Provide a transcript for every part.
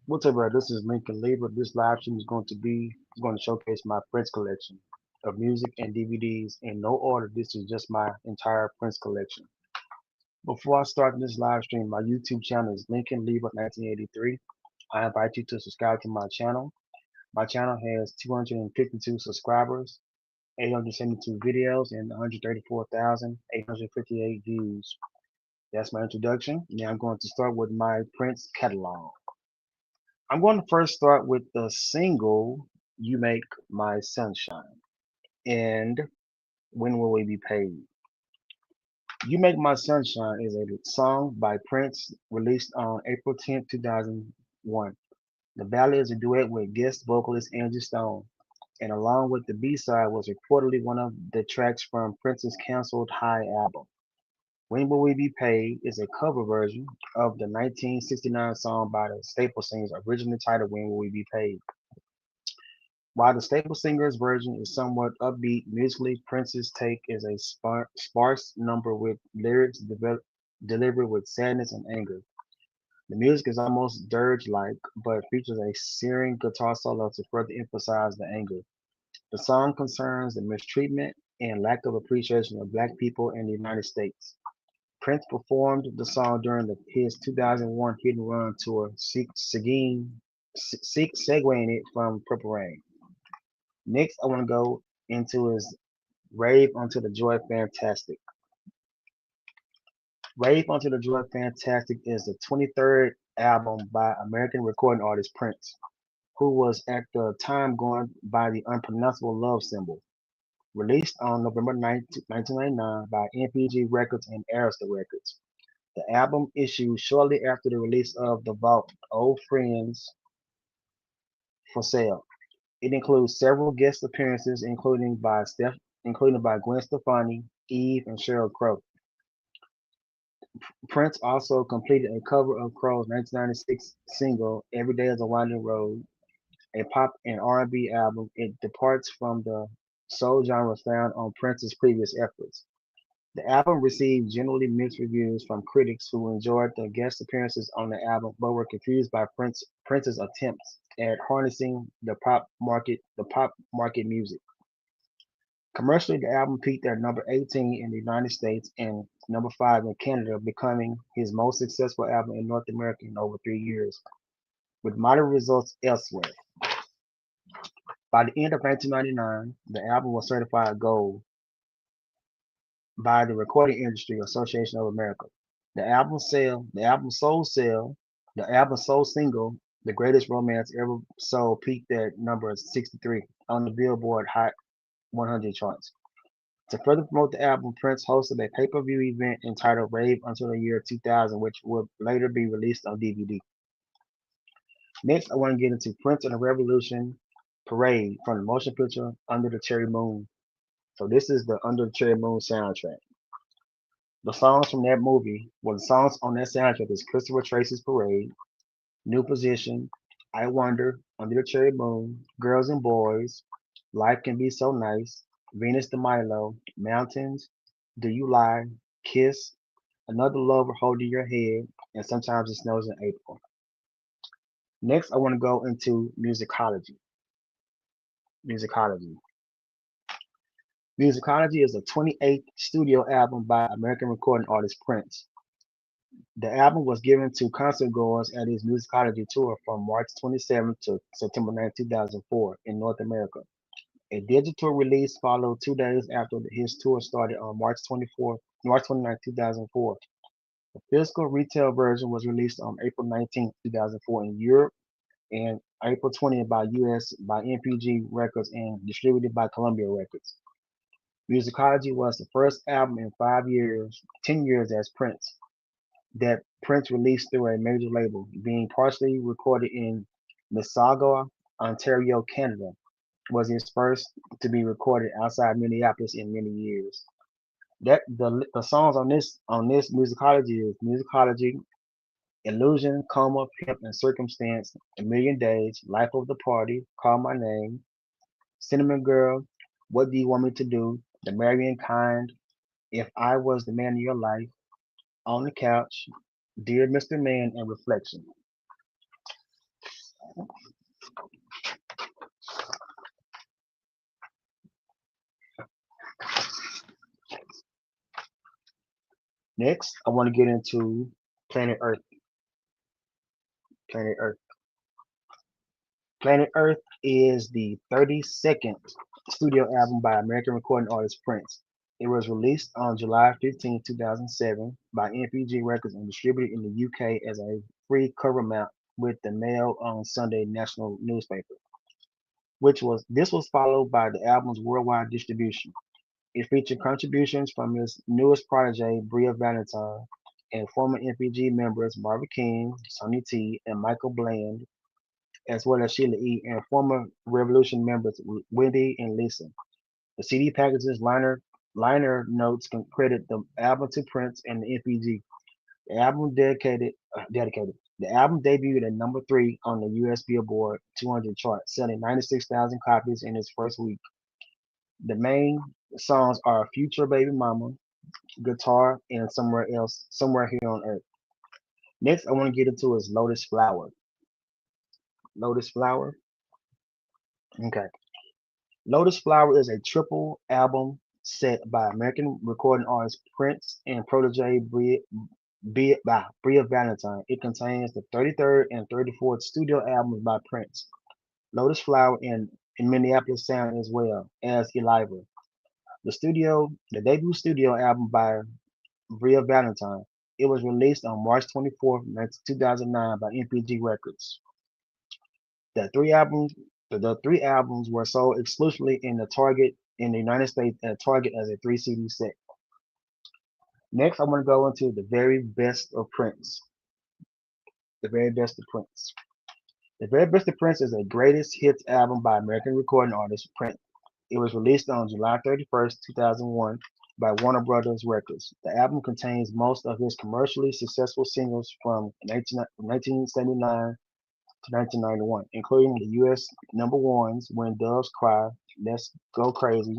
What's up, bro? This is Lincoln Lieber. This live stream is going to showcase my Prince collection of music and DVDs in no order. This is just my entire Prince collection. Before I start this live stream, my YouTube channel is Lincoln Lieber 1983. I invite you to subscribe to my channel. My channel has 252 subscribers, 872 videos, and 134,858 views. That's my introduction. Now I'm going to start with my Prince catalog. I'm going to first start with the single "You Make My Sunshine" and "When Will We Be Paid." "You Make My Sunshine" is a song by Prince released on April 10th, 2001. The ballad is a duet with guest vocalist Angie Stone, and along with the B-side was reportedly one of the tracks from Prince's canceled High album. "When Will We Be Paid" is a cover version of the 1969 song by the Staple Singers originally titled "When Will We Be Paid." While the Staple Singers version is somewhat upbeat musically, Prince's take is a sparse number with lyrics delivered with sadness and anger. The music is almost dirge-like, but features a searing guitar solo to further emphasize the anger. The song concerns the mistreatment and lack of appreciation of Black people in the United States. Prince performed the song during his 2001 Hit and Run tour, segueing it from Purple Rain. Next, I want to go into his Rave Unto the Joy Fantastic. Rave Unto the Joy Fantastic is the 23rd album by American recording artist Prince, who was at the time going by the unpronounceable Love Symbol. Released on November 9th, 1999 by NPG Records and Arista Records. The album issued shortly after the release of The Vault, Old Friends for Sale. It includes several guest appearances, including by Gwen Stefani, Eve, and Sheryl Crow. Prince also completed a cover of Crow's 1996 single "Every Day Is a Winding Road," a pop and R&B album. It departs from the soul genre found on Prince's previous efforts. The album received generally mixed reviews from critics who enjoyed the guest appearances on the album but were confused by Prince's attempts at harnessing the pop market music. Commercially, the album peaked at number 18 in the United States and number 5 in Canada, becoming his most successful album in North America in over 3 years, with moderate results elsewhere. By the end of 1999, the album was certified gold by the Recording Industry Association of America. The album sold single, "The Greatest Romance Ever Sold," peaked at number 63 on the Billboard Hot 100 charts. To further promote the album, Prince hosted a pay-per-view event entitled Rave Until the Year 2000, which would later be released on DVD. Next, I want to get into Prince and the Revolution Parade from the motion picture Under the Cherry Moon. So this is the Under the Cherry Moon soundtrack. The songs from that movie, the songs on that soundtrack is Christopher Tracy's Parade, New Position, I Wonder, Under the Cherry Moon, Girls and Boys, Life Can Be So Nice, Venus de Milo, Mountains, Do You Lie, Kiss, Another Lover Holding Your Head, and Sometimes It Snows in April. Next, I want to go into musicology. Musicology. Musicology is the 28th studio album by American recording artist Prince. The album was given to concertgoers at his Musicology tour from March 27th to September 9, 2004 in North America. A digital release followed 2 days after his tour started on March 29, 2004. The physical retail version was released on April 19th, 2004 in Europe and April 20th by US by NPG Records and distributed by Columbia Records. Musicology was the first album in 10 years as Prince, that Prince released through a major label, being partially recorded in Mississauga, Ontario, Canada, was his first to be recorded outside Minneapolis in many years. The songs on this musicology, Illusion, Coma, Pimp and Circumstance, A Million Days, Life of the Party, Call My Name, Cinnamon Girl, What Do You Want Me to Do, The Marrying Kind, If I Was the Man of Your Life, On the Couch, Dear Mr. Man, and Reflection. Next, I want to get into Planet Earth. Planet Earth. Planet Earth is the 32nd studio album by American recording artist Prince. It was released on July 15, 2007 by NPG Records and distributed in the UK as a free cover mount with the Mail on Sunday national newspaper, which was this was followed by the album's worldwide distribution. It featured contributions from his newest protege, Bria Valentine, and former NPG members Marvin King, Sonny T, and Michael Bland, as well as Sheila E. and former Revolution members Wendy and Lisa. The CD package's liner notes can credit the album to Prince and the NPG. The album dedicated. The album debuted at number 3 on the US Billboard 200 chart, selling 96,000 copies in its first week. The main songs are Future Baby Mama, Guitar, and Somewhere Here on Earth. Next, I want to get into is Lotus Flower. Lotus Flower. Okay. Lotus Flower is a triple album set by American recording artist Prince and protege Bria Valentine. It contains the 33rd and 34th studio albums by Prince, Lotus Flower, and in Minneapolis Sound as well as Eliza. The debut studio album by Bria Valentine. It was released on March 24th, 2009 by NPG Records. The three albums, the three albums were sold exclusively in the United States at Target as a 3 CD set. Next, I want to go into the very best of Prince. The very best of Prince. The very best of Prince is a greatest hits album by American recording artist Prince. It was released on July 31st, 2001 by Warner Brothers Records. The album contains most of his commercially successful singles from 1979 to 1991, including the US number ones When Doves Cry, Let's Go Crazy,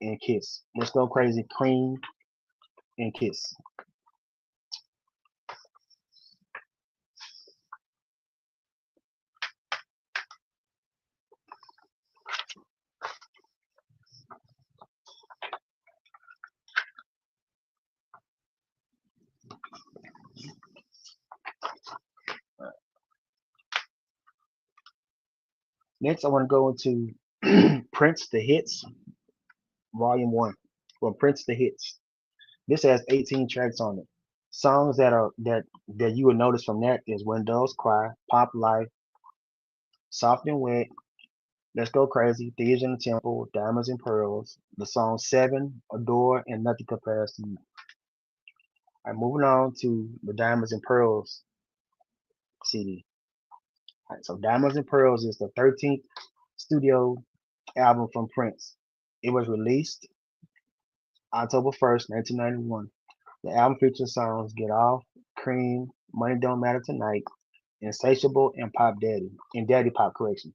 and Kiss. Let's Go Crazy, Cream, and Kiss. Next, I want to go into Prince the Hits, Volume 1. Well, Prince the Hits. This has 18 tracks on it. Songs that you would notice from that is When Doves Cry, Pop Life, Soft and Wet, Let's Go Crazy, Thieves in the Temple, Diamonds and Pearls, the song Seven, Adore, and Nothing Compares to You. All right, moving on to the Diamonds and Pearls CD. All right, so Diamonds and Pearls is the 13th studio album from Prince. It was released October 1st, 1991. The album features songs Get Off, Cream, Money Don't Matter Tonight, Insatiable, and Pop Daddy, and Daddy Pop Correction.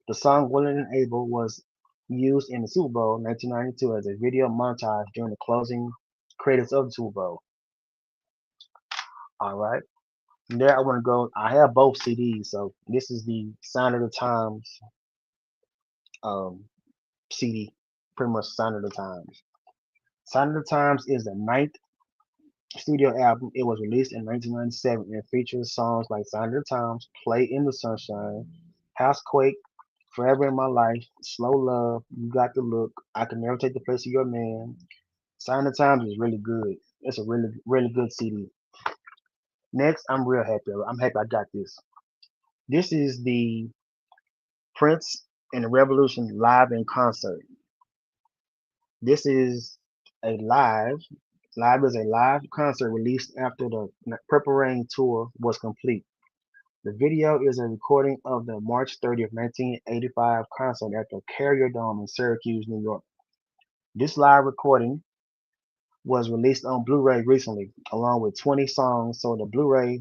The song Willing and Able was used in the Super Bowl 1992 as a video montage during the closing credits of the Super Bowl. All right. From there, I want to go. I have both CDs, so this is the Sign of the Times um, CD, pretty much Sign of the Times. Sign of the Times is the ninth studio album. It was released in 1997 and features songs like Sign of the Times, Play in the Sunshine, Housequake, Forever in My Life, Slow Love, You Got the Look, I Can Never Take the Place of Your Man. Sign of the Times is really good. It's a really good CD. Next, I'm real happy. I'm happy I got this. This is the Prince and the Revolution live in concert. This is a live is a live concert released after the Purple Rain tour was complete. The video is a recording of the March 30th, 1985 concert at the Carrier Dome in Syracuse, New York. This live recording was released on Blu-ray recently, along with 20 songs. So the Blu-ray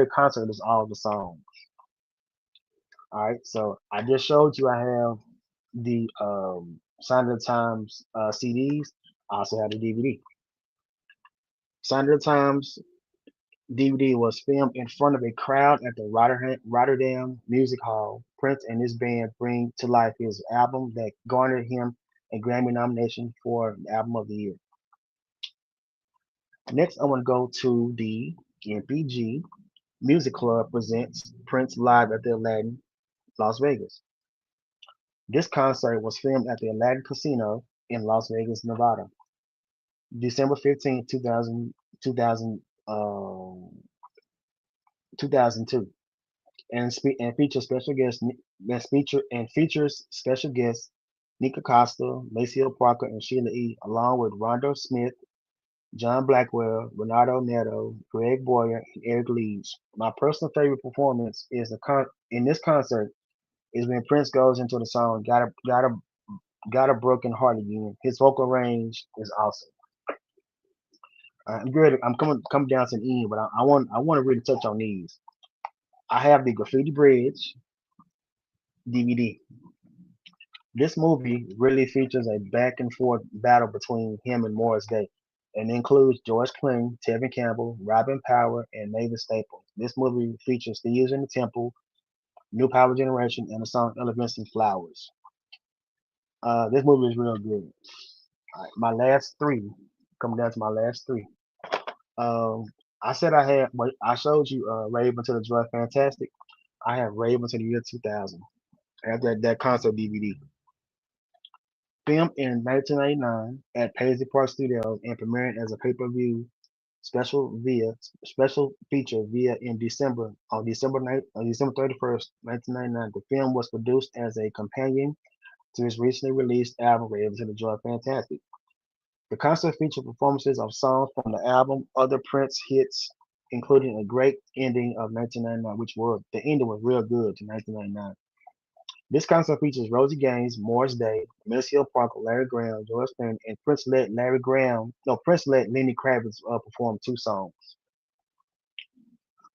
concert is all the songs. All right, so I just showed you I have the Sign of the Times CDs. I also have the DVD. Sign of the Times DVD was filmed in front of a crowd at the Rotterdam Music Hall. Prince and his band bring to life his album that garnered him a Grammy nomination for the Album of the Year. Next, I want to go to the MPG Music Club presents Prince live at the Aladdin, Las Vegas. This concert was filmed at the Aladdin Casino in Las Vegas, Nevada, December 15th, 2000, 2002, and features special guests and features special guests Nika Costa, Maceo Parker, and Sheila E., along with Rondo Smith, John Blackwell, Renato Neto, Greg Boyer, and Eric Leeds. My personal favorite performance is in this concert is when Prince goes into the song "Got a Broken Heart Again." His vocal range is awesome. I'm good. I'm coming down to the end, but I want to really touch on these. I have the Graffiti Bridge DVD. This movie really features a back and forth battle between him and Morris Day, and includes George Clooney, Tevin Campbell, Robin Power, and Mavis Staples. This movie features Thieves in the Temple, New Power Generation, and the song Elements and Flowers. This movie is real good. All right, my last three, coming down to my last three. Um, I said I had, well, I showed you Rave Until the Joy Fantastic. I have Rave Until the Year 2000. I have that concert DVD. Filmed in 1999 at Paisley Park Studios and premiering as a pay-per-view special feature via in December on December 31st, 1999. The film was produced as a companion to his recently released album Rave Until the Joy Fantastic. The concert featured performances of songs from the album, other Prince hits, including a great ending of 1999, the ending was real good to 1999. This concert features Rosie Gaines, Morris Day, Maceo Parker, Larry Graham, George Clinton, and Prince let Lenny Kravitz perform two songs.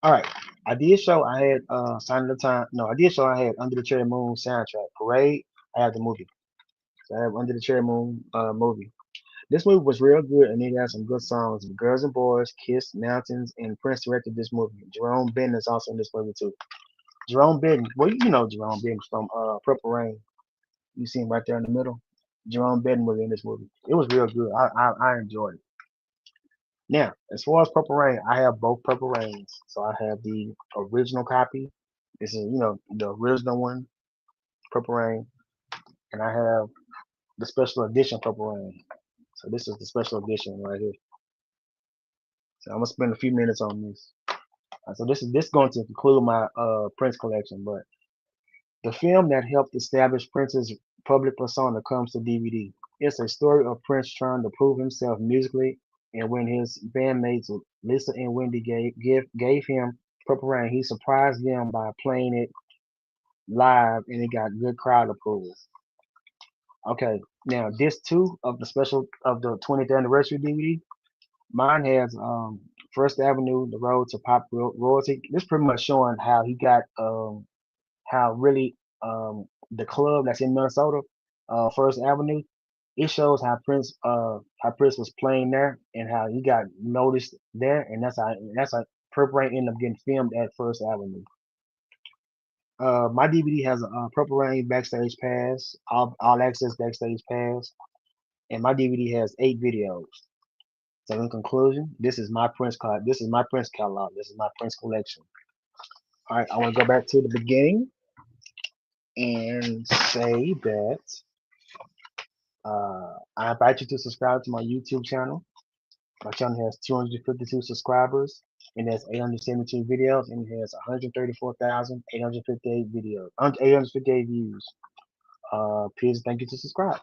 All right, I did show I had Sign of the Time. No, I did show I had Under the Cherry Moon soundtrack. Parade, I have the movie. So I have Under the Cherry Moon movie. This movie was real good and it had some good songs. Girls and Boys, Kiss, Mountains, and Prince directed this movie. Jerome Benton is also in this movie too. Jerome Benton, well, you know Jerome Benton from Purple Rain. You see him right there in the middle. Jerome Benton was in this movie. It was real good. I enjoyed it. Now, as far as Purple Rain, I have both Purple Rains. So I have the original copy. This is, the original one, Purple Rain, and I have the special edition Purple Rain. So this is the special edition right here. So I'm gonna spend a few minutes on this. So this is going to conclude my Prince collection. But the film that helped establish Prince's public persona comes to DVD. It's a story of Prince trying to prove himself musically, and when his bandmates Lisa and Wendy gave him Purple Rain, he surprised them by playing it live, and it got good crowd approval. Okay, now disc two of the 20th anniversary DVD. Mine has First Avenue, The Road to Pop Royalty. This pretty much showing how he got how really the club that's in Minnesota, First Avenue. It shows how Prince was playing there and how he got noticed there, and that's how Purple Rain ended up getting filmed at First Avenue. My DVD has a Purple Rain backstage pass, all access backstage pass, and my DVD has 8 videos. So in conclusion, this is my Prince card. This is my Prince catalog. This is my Prince collection. All right, I want to go back to the beginning and say that I invite you to subscribe to my YouTube channel. My channel has 252 subscribers and has 872 videos and it has 134,858 videos, 858 views. Please thank you to subscribe.